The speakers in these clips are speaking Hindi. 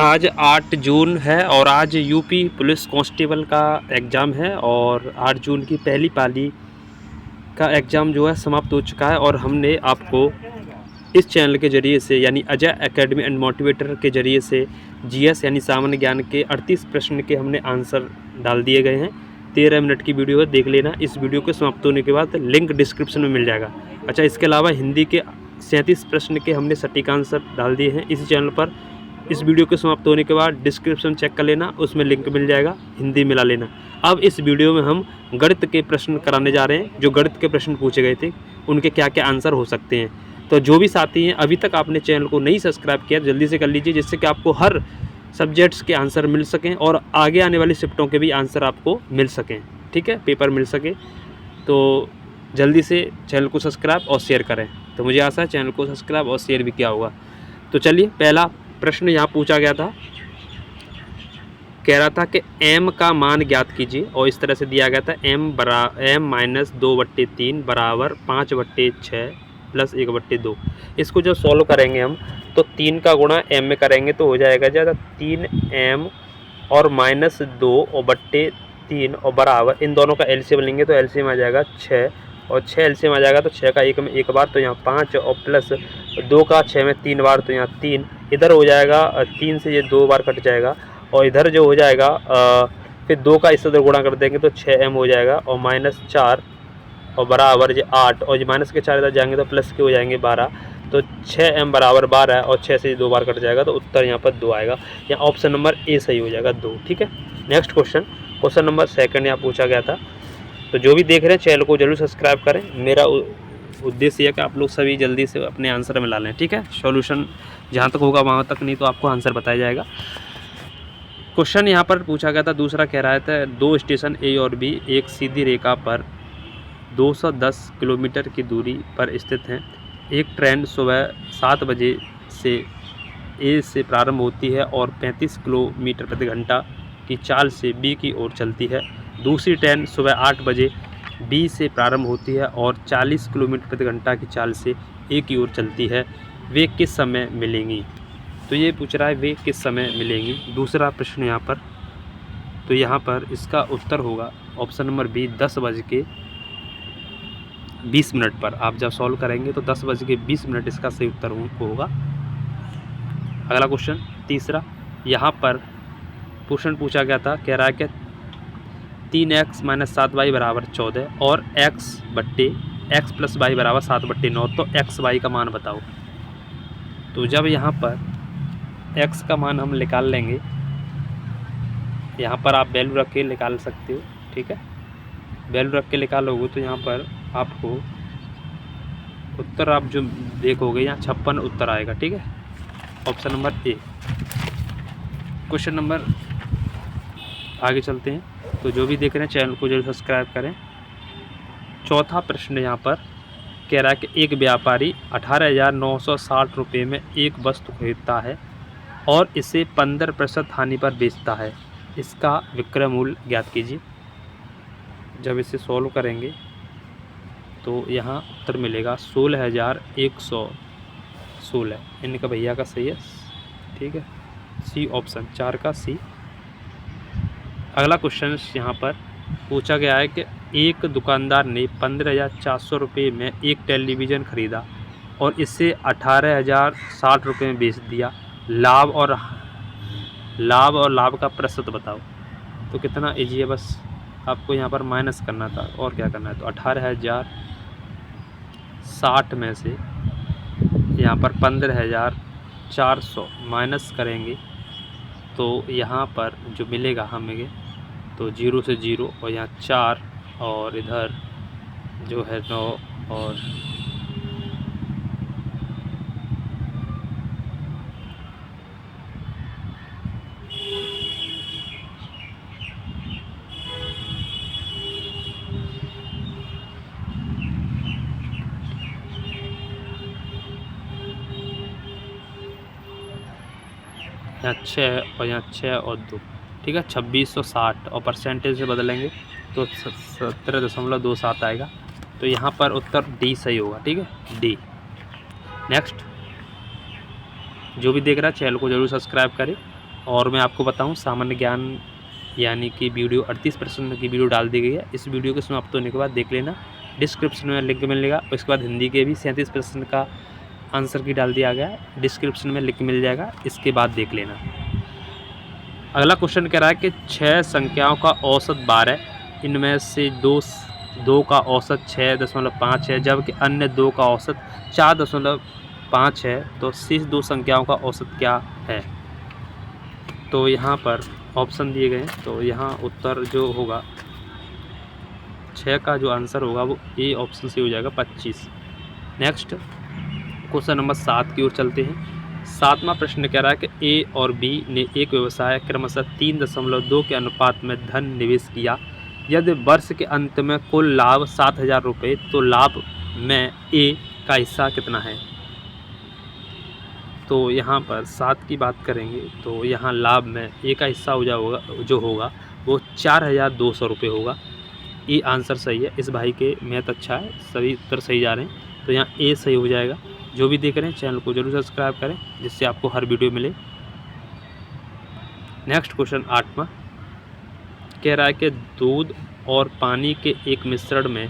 आज 8 जून है और आज यूपी पुलिस कांस्टेबल का एग्ज़ाम है और 8 जून की पहली पाली का एग्ज़ाम जो है समाप्त हो चुका है और हमने आपको इस चैनल के ज़रिए से यानी अजय एकेडमी एंड मोटिवेटर के ज़रिए से जीएस यानी सामान्य ज्ञान के 38 प्रश्न के हमने आंसर डाल दिए गए हैं। 13 मिनट की वीडियो है, देख लेना। इस वीडियो के समाप्त होने के बाद लिंक डिस्क्रिप्शन में मिल जाएगा। अच्छा, इसके अलावा हिंदी के 37 प्रश्न के हमने सटीक आंसर डाल दिए हैं इसी चैनल पर। इस वीडियो के समाप्त होने के बाद डिस्क्रिप्शन चेक कर लेना, उसमें लिंक मिल जाएगा, हिंदी मिला लेना। अब इस वीडियो में हम गणित के प्रश्न कराने जा रहे हैं। जो गणित के प्रश्न पूछे गए थे उनके क्या क्या आंसर हो सकते हैं। तो जो भी साथी हैं अभी तक आपने चैनल को नहीं सब्सक्राइब किया जल्दी से कर लीजिए, जिससे कि आपको हर सब्जेक्ट्स के आंसर मिल सकें और आगे आने वाली शिफ्टों के भी आंसर आपको मिल सकें। ठीक है, पेपर मिल सके। तो जल्दी से चैनल को सब्सक्राइब और शेयर करें। तो मुझे आशा है चैनल को सब्सक्राइब और शेयर भी किया होगा। तो चलिए, पहला प्रश्न यहाँ पूछा गया था, कह रहा था कि m का मान ज्ञात कीजिए और इस तरह से दिया गया था m - 2/3 बराबर 5/6 प्लस 1/2। इसको जब सॉल्व करेंगे हम तो 3 का गुणा m में करेंगे तो हो जाएगा ज़्यादा 3m और -2/3 और बराबर, इन दोनों का एलसीएम लेंगे तो एलसीएम आ जाएगा 6 और 6 एलसीएम आ जाएगा तो 6 का 1 में 1 बार तो यहाँ 5 और प्लस 2 का 6 में 3 बार तो यहाँ 3, इधर हो जाएगा 3 से ये 2 बार कट जाएगा और इधर जो हो जाएगा फिर 2 का इससे उधर गुणा कर देंगे तो 6m हो जाएगा और -4 और बराबर ये 8 और ये माइनस के 4 इधर जाएंगे तो प्लस के हो जाएंगे 12, तो 6m बराबर 12 और 6 से 2 बार कट जाएगा तो उत्तर यहाँ पर 2 आएगा। यहाँ ऑप्शन नंबर ए सही हो जाएगा 2। ठीक है, नेक्स्ट क्वेश्चन नंबर 2 यहाँ पूछा गया था। तो जो भी देख रहे हैं चैनल को जरूर सब्सक्राइब करें। मेरा उद्देश्य है कि आप लोग सभी जल्दी से अपने आंसर मिला लें। ठीक है, सॉल्यूशन जहाँ तक होगा वहाँ तक, नहीं तो आपको आंसर बताया जाएगा। क्वेश्चन यहाँ पर पूछा गया था, दूसरा कह रहा था 2 स्टेशन ए और बी एक सीधी रेखा पर 210 किलोमीटर की दूरी पर स्थित हैं। एक ट्रेन सुबह 7 बजे से ए से प्रारंभ होती है और 35 किलोमीटर प्रति घंटा की चाल से बी की ओर चलती है। दूसरी ट्रेन सुबह 8 बजे बी से प्रारंभ होती है और 40 किलोमीटर प्रति घंटा की चाल से ए की ओर चलती है। वे किस समय मिलेंगी? तो ये पूछ रहा है वे किस समय मिलेंगी। दूसरा प्रश्न यहाँ पर, तो यहाँ पर इसका उत्तर होगा ऑप्शन नंबर बी 10:20 पर। आप जब सॉल्व करेंगे तो 10:20 इसका सही उत्तर होगा। अगला क्वेश्चन तीसरा, यहाँ पर क्वेश्चन पूछा गया था, कह रहा है कि 3x - 7y बराबर 14 और x + y बराबर 7/9, तो x y का मान बताओ। तो जब यहाँ पर x का मान हम निकाल लेंगे, यहाँ पर आप वैल्यू रख के निकाल सकते हो। ठीक है, वैल्यू रख के निकालोगे तो यहाँ पर आपको उत्तर आप जो देखोगे यहाँ 56 उत्तर आएगा। ठीक है, option number A. Question number आगे चलते हैं। तो जो भी देख रहे हैं चैनल को जरूर सब्सक्राइब करें। चौथा प्रश्न यहाँ पर कह रहा है कि एक व्यापारी 18,960 रुपये में एक वस्तु खरीदता है और इसे 15% हानि पर बेचता है। इसका विक्रय मूल्य ज्ञात कीजिए। जब इसे सॉल्व करेंगे तो यहाँ उत्तर मिलेगा 16,116। इनका भैया का सही है। ठीक है, सी ऑप्शन 4 का सी। अगला क्वेश्चन यहाँ पर पूछा गया है कि एक दुकानदार ने 15,400 रुपये में एक टेलीविज़न खरीदा और इसे 18,060 रुपये में बेच दिया। लाभ और लाभ का प्रतिशत बताओ। तो कितना ईजी है, बस आपको यहाँ पर माइनस करना था और क्या करना है। तो 18,060 में से यहाँ पर 15,400 माइनस करेंगे तो यहाँ पर जो मिलेगा हमें, तो 0 से 0 और यहाँ 4 और इधर जो है 9 और यहाँ 6 और यहाँ 6 और 2। ठीक है, 2660 और परसेंटेज से बदलेंगे तो 17.27 आएगा। तो यहाँ पर उत्तर डी सही होगा। ठीक है, डी। नेक्स्ट, जो भी देख रहा है चैनल को जरूर सब्सक्राइब करें और मैं आपको बताऊं, सामान्य ज्ञान यानी कि वीडियो 38 प्रश्न की वीडियो डाल दी गई है। इस वीडियो के समाप्त होने के बाद देख लेना, डिस्क्रिप्शन में लिंक मिलेगा। उसके बाद हिंदी के भी 37 प्रश्न का आंसर की डाल दिया गया है, डिस्क्रिप्शन में लिंक मिल जाएगा, इसके बाद देख लेना। अगला क्वेश्चन कह रहा है कि 6 संख्याओं का औसत 12, इनमें से दो का औसत 6.5 है, जबकि अन्य 2 का औसत 4.5 है, तो शेष 2 संख्याओं का औसत क्या है। तो यहाँ पर ऑप्शन दिए गए हैं, तो यहाँ उत्तर जो होगा 6 का जो आंसर होगा वो ए ऑप्शन से हो जाएगा 25। नेक्स्ट क्वेश्चन नंबर 7 की ओर चलते हैं। 7वां प्रश्न कह रहा है कि ए और बी ने एक व्यवसाय क्रमशः 3.2 के अनुपात में धन निवेश किया। यदि वर्ष के अंत में कुल लाभ 7,000 रुपये, तो लाभ में ए का हिस्सा कितना है। तो यहाँ पर 7 की बात करेंगे तो यहाँ लाभ में ए का हिस्सा जो होगा वो 4,200 रुपये होगा। ये आंसर सही है। इस भाई के मैथ अच्छा है, सभी उत्तर सही जा रहे हैं, तो यहाँ ए सही हो जाएगा। जो भी देख रहे हैं चैनल को जरूर सब्सक्राइब करें, जिससे आपको हर वीडियो मिले। नेक्स्ट क्वेश्चन 8वां कह रहा है कि दूध और पानी के एक मिश्रण में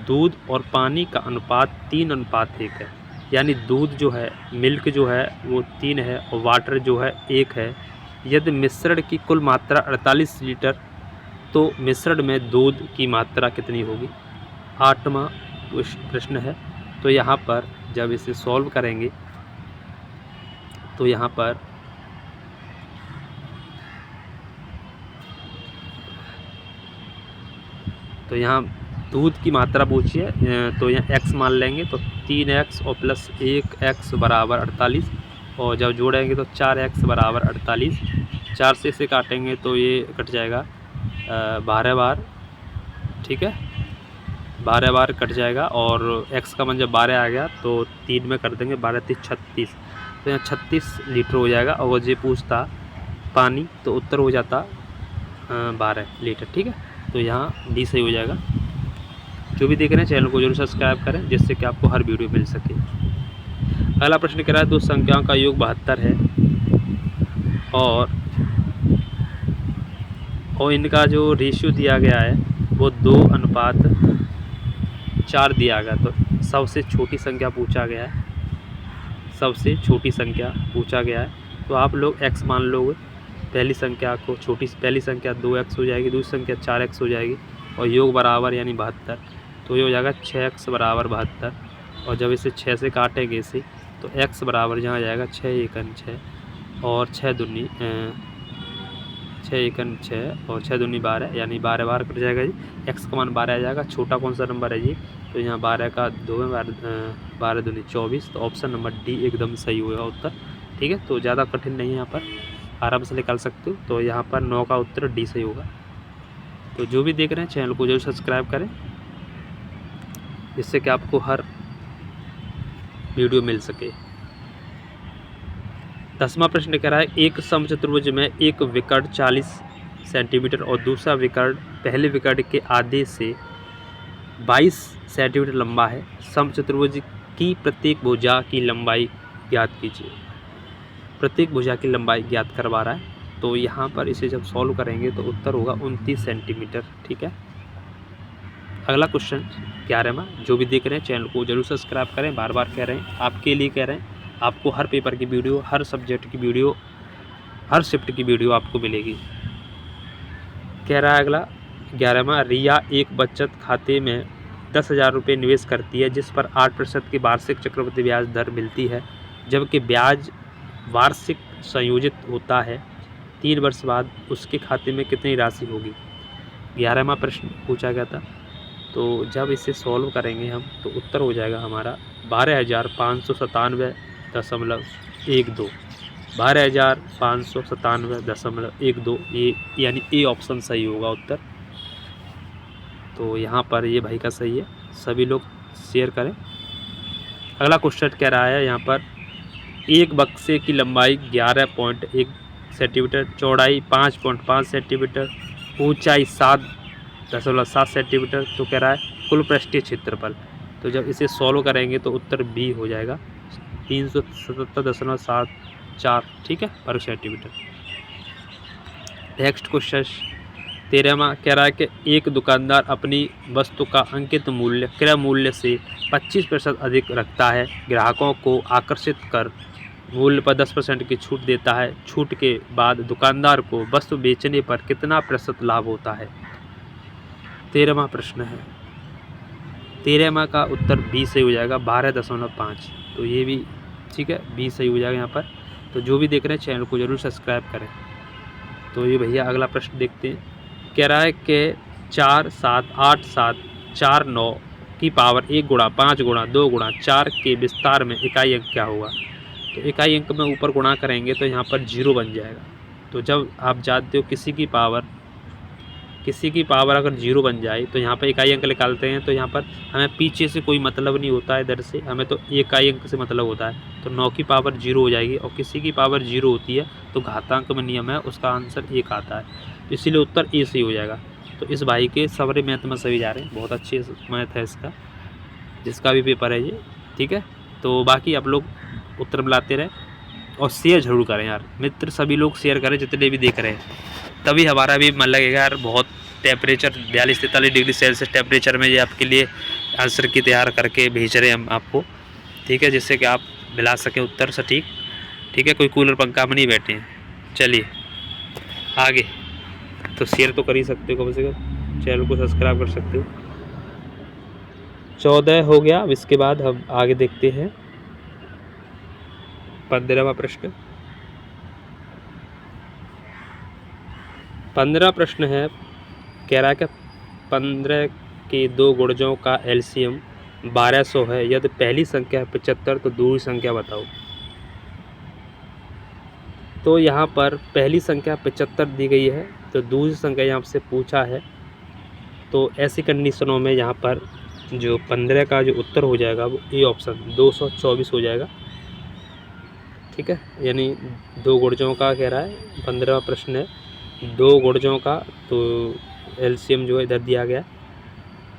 दूध और पानी का अनुपात 3:1 है। यानी दूध जो है, मिल्क जो है वो 3 है और वाटर जो है 1 है। यदि मिश्रण की कुल मात्रा 48 लीटर, तो मिश्रण में दूध की मात्रा कितनी होगी। 8वां प्रश्न है। तो यहाँ पर जब इसे सॉल्व करेंगे तो यहाँ पर दूध की मात्रा पूछी है, तो यहाँ x मान लेंगे, तो 3x और प्लस 1x बराबर 48, और जब जोड़ेंगे तो 4x बराबर 48। 4 से इसे काटेंगे तो ये कट जाएगा 12 बार, ठीक है, 12 बार कट जाएगा। और x का मान जब 12 आ गया तो 3 में कर देंगे, 12 3 36, तो यहाँ 36 लीटर हो जाएगा। और ये पूछता पानी, तो उत्तर हो जाता 12 लीटर, ठीक है। तो यहाँ डी सही हो जाएगा। जो भी देख रहे हैं चैनल को जरूर सब्सक्राइब करें, जिससे कि आपको हर वीडियो मिल सके। अगला प्रश्न कह रहा है 2 संख्याओं का योग 72 है और इनका जो रेशियो दिया गया है वो 2:4 दिया गया। तो सबसे छोटी संख्या पूछा गया है, सबसे छोटी संख्या पूछा गया है। तो आप लोग x मान लोगे, पहली संख्या को पहली संख्या 2x हो जाएगी, दूसरी संख्या 4x हो जाएगी, और योग बराबर यानी 72, तो ये हो जाएगा 6x बराबर 72। और जब इसे 6 से काटेंगे इसे, तो x बराबर यहाँ जाएगा 6 एकन 6 और 6 दूनी 12, यानी 12 बार कट जाएगा जी। x का मान 12 आ जाएगा। छोटा कौन सा नंबर है जी, तो यहाँ 12 का 2 में 12 दूनी 24, तो ऑप्शन नंबर डी एकदम सही होगा उत्तर, ठीक है। तो ज़्यादा कठिन नहीं है, यहाँ पर आराम से निकाल सकते हो। तो यहाँ पर 9 का उत्तर डी सही होगा। तो जो भी देख रहे हैं चैनल को जरूर सब्सक्राइब करें, जिससे कि आपको हर वीडियो मिल सके। 10वां प्रश्न कह रहा है एक समचतुर्भुज में एक विकर्ण 40 सेंटीमीटर और दूसरा विकर्ण पहले विकर्ण के आधे से 22 सेंटीमीटर लंबा है। समचतुर्भुज की प्रत्येक भुजा की लंबाई ज्ञात कीजिए। प्रत्येक भुजा की लंबाई ज्ञात करवा रहा है। तो यहाँ पर इसे जब सॉल्व करेंगे तो उत्तर होगा 29 सेंटीमीटर, ठीक है। अगला क्वेश्चन 11वां। जो भी देख रहे हैं चैनल को जरूर सब्सक्राइब करें, बार बार कह रहे हैं, आपके लिए कह रहे हैं। आपको हर पेपर की वीडियो, हर सब्जेक्ट की वीडियो, हर शिफ्ट की वीडियो आपको मिलेगी। कह रहा है अगला 11वां। रिया एक बचत खाते में 10,000 रुपये निवेश करती है, जिस पर 8% की वार्षिक चक्रवृद्धि ब्याज दर मिलती है, जबकि ब्याज वार्षिक संयोजित होता है। 3 वर्ष बाद उसके खाते में कितनी राशि होगी। 11वां प्रश्न पूछा गया था। तो जब इसे सॉल्व करेंगे हम तो उत्तर हो जाएगा हमारा 12,597.12, 12,597.12, ये यानी ए ऑप्शन सही होगा उत्तर। तो यहाँ पर ये भाई का सही है, सभी लोग शेयर करें। अगला क्वेश्चन कह रहा है यहाँ पर एक बक्से की लंबाई 11.1 सेंटीमीटर, चौड़ाई 5.5 सेंटीमीटर, ऊंचाई 7.7 सेंटीमीटर। तो कह रहा है कुल पृष्ठीय क्षेत्रफल। तो जब इसे सॉल्व करेंगे तो उत्तर बी हो जाएगा 377.74, ठीक है, वर्ग सेंटीमीटर। नेक्स्ट क्वेश्चन 13वां कह रहा है कि एक दुकानदार अपनी वस्तु का अंकित मूल्य क्रय मूल्य से 25% अधिक रखता है, ग्राहकों को आकर्षित कर मूल्य पर 10% की छूट देता है। छूट के बाद दुकानदार को वस्तु बेचने पर कितना प्रतिशत लाभ होता है? 13वां प्रश्न है। 13वां का उत्तर बी सही हो जाएगा, 12.5। तो ये भी ठीक है, बी सही हो जाएगा यहाँ पर। तो जो भी देख रहे हैं चैनल को जरूर सब्सक्राइब करें। तो ये भैया अगला प्रश्न देखते हैं। कह रहा है कि 4, 7, 8, 7, 4, 9 की पावर 1 गुणा 5 गुणा 2 गुणा 4 के विस्तार में इकाई अंक क्या होगा? तो इकाई अंक में ऊपर गुणा करेंगे तो यहाँ पर 0 बन जाएगा। तो जब आप जानते हो किसी की पावर अगर 0 बन जाए तो यहाँ पर इकाई अंक निकालते हैं, तो यहाँ पर हमें पीछे से कोई मतलब नहीं होता है, इधर से हमें तो इकाई अंक से मतलब होता है। तो 9 की पावर 0 हो जाएगी, और किसी की पावर 0 होती है तो घातांक में नियम है, उसका आंसर 1 आता है। तो इसीलिए उत्तर ए सही हो जाएगा। तो इस भाई के सवरे मैथ में सभी जा रहे हैं, बहुत अच्छे मैथ है इसका, जिसका भी पेपर है ये, ठीक है। तो बाकी आप लोग उत्तर मिलाते रहें और शेयर ज़रूर करें यार मित्र, सभी लोग शेयर करें जितने भी देख रहे हैं, तभी हमारा भी मन लगेगा यार। बहुत टेम्परेचर 42-43 डिग्री सेल्सियस टेम्परेचर में ये आपके लिए आंसर की तैयार करके भेज रहे हैं हम आपको, ठीक है, जिससे कि आप मिला सकें उत्तर सटीक, ठीक है। कोई कूलर पंखा में नहीं बैठे हैं। चलिए आगे, तो शेयर तो कर ही सकते हो, कम से कम चैनल को सब्सक्राइब कर सकते हो। 14 हो गया। अब इसके बाद हम आगे देखते हैं 15वां प्रश्न। 15 प्रश्न है, कह रहा है कि 15 के 2 गुणजों का एलसीएम 1200 है, यदि पहली संख्या है 75 तो दूसरी संख्या बताओ। तो यहाँ पर पहली संख्या 75 दी गई है, तो दूसरी संख्या यहाँ से पूछा है। तो ऐसी कंडीशनों में यहाँ पर जो 15 का जो उत्तर हो जाएगा वो ए ऑप्शन 224 हो जाएगा, ठीक है। यानी 2 गुणजों का कह रहा है, 15वां प्रश्न है 2 गुणजों का, तो एलसीएम जो है इधर दिया गया,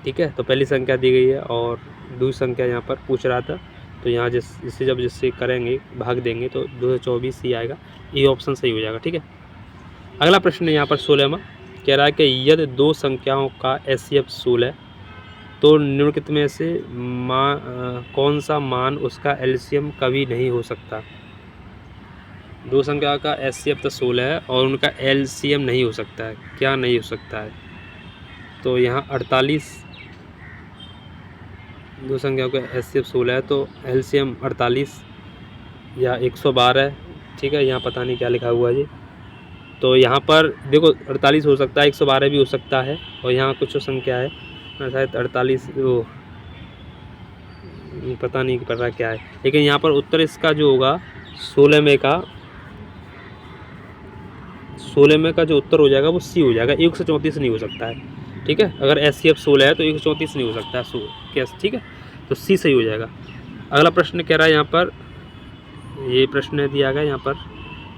ठीक है। तो पहली संख्या दी गई है और दूसरी संख्या यहाँ पर पूछ रहा था, तो यहाँ जिससे करेंगे भाग देंगे तो 224 ही आएगा, ये ऑप्शन सही हो जाएगा, ठीक है। अगला प्रश्न है यहाँ पर 16वां, कह रहा है कि यदि 2 संख्याओं का एचसीएफ 16 तो निम्नलिखित में से कौन सा मान उसका एलसीएम कभी नहीं हो सकता? 2 संख्या का एचसीएफ तो 16 है और उनका एलसीएम नहीं हो सकता है, क्या नहीं हो सकता है? तो यहाँ 48, 2 संख्याओं का एचसीएफ 16 है तो एलसीएम 48 या 112, ठीक है। यहाँ पता नहीं क्या लिखा हुआ है जी। तो यहाँ पर देखो 48 हो सकता है, 112 भी हो सकता है, और यहाँ कुछ संख्या है शायद 48, वो पता नहीं पता क्या है, लेकिन यहाँ पर उत्तर इसका जो होगा 16 में का जो उत्तर हो जाएगा वो सी हो जाएगा, 134 नहीं हो सकता है, ठीक है। अगर एचसीएफ 16 है तो 134 नहीं हो सकता है, ठीक है। तो सी सही हो जाएगा। अगला प्रश्न कह रहा है यहाँ पर, ये प्रश्न दिया गया यहाँ पर,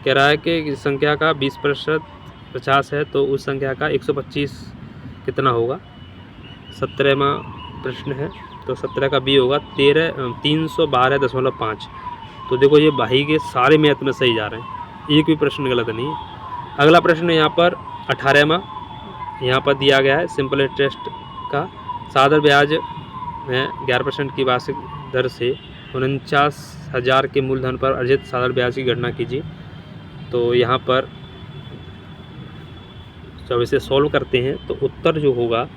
कह रहा है कि संख्या का 20% 50 है तो उस संख्या का 125 कितना होगा? 17वां प्रश्न है, तो 17 का बी होगा 312.5। तो देखो ये भाई के सारे मैथ में सही जा रहे हैं, एक भी प्रश्न गलत नहीं है। अगला प्रश्न यहाँ पर 18वां, यहाँ पर दिया गया है सिंपल इंटरेस्ट का साधारण ब्याज है 11% की वार्षिक दर से 49,000 के मूलधन पर अर्जित साधारण ब्याज की गणना कीजिए। तो यहाँ पर जब इसे सॉल्व करते हैं तो उत्तर जो होगा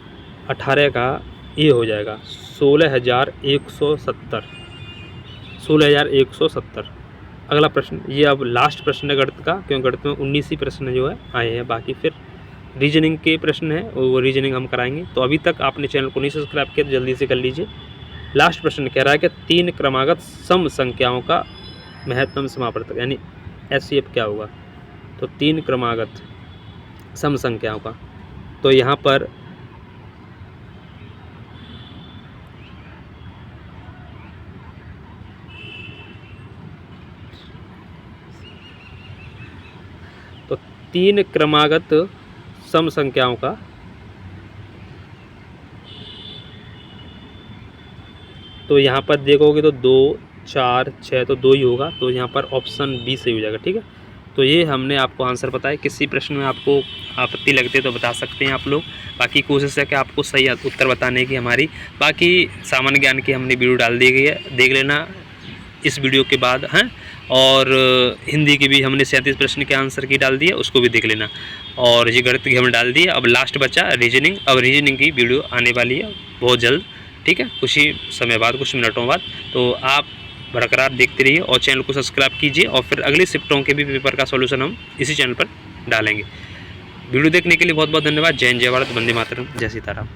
18 का ए हो जाएगा, 16,170, 16,170। अगला प्रश्न, ये अब लास्ट प्रश्न है गणित का, क्योंकि गणित में 19 ही प्रश्न जो है आए हैं, बाकी फिर रीजनिंग के प्रश्न हैं, वो रीजनिंग हम कराएंगे। तो अभी तक आपने चैनल को नहीं सब्सक्राइब किया तो जल्दी से कर लीजिए। लास्ट प्रश्न कह रहा है कि 3 क्रमागत सम संख्याओं का महत्तम समापवर्तक यानी एचसीएफ क्या होगा? तो 3 क्रमागत सम संख्याओं का, तो यहाँ पर तो 3 क्रमागत सम संख्याओं का, तो यहाँ पर देखोगे तो 2, 4, 6 तो 2 ही होगा, तो यहाँ पर ऑप्शन बी सही हो जाएगा, ठीक है। तो ये हमने आपको आंसर बताया। किसी प्रश्न में आपको आपत्ति लगती है तो बता सकते हैं आप लोग। बाकी कोशिश है कि आपको सही उत्तर बताने की हमारी। बाकी सामान्य ज्ञान की हमने वीडियो डाल दी गई है, देख लेना इस वीडियो के बाद हैं। और हिंदी की भी हमने 37 प्रश्न के आंसर की डाल दी है, उसको भी देख लेना। और ये गणित की हमने डाल दी है। अब लास्ट बचा रीजनिंग। अब रीजनिंग की वीडियो आने वाली है बहुत जल्द, ठीक है, कुछ ही समय बाद, कुछ मिनटों बाद। तो आप बरकरार देखते रहिए और चैनल को सब्सक्राइब कीजिए। और फिर अगली शिफ्टों के भी पेपर का सॉल्यूशन हम इसी चैनल पर डालेंगे। वीडियो देखने के लिए बहुत बहुत धन्यवाद। जय हिंद, जय भारत, वंदे मातरम, जय सीताराम।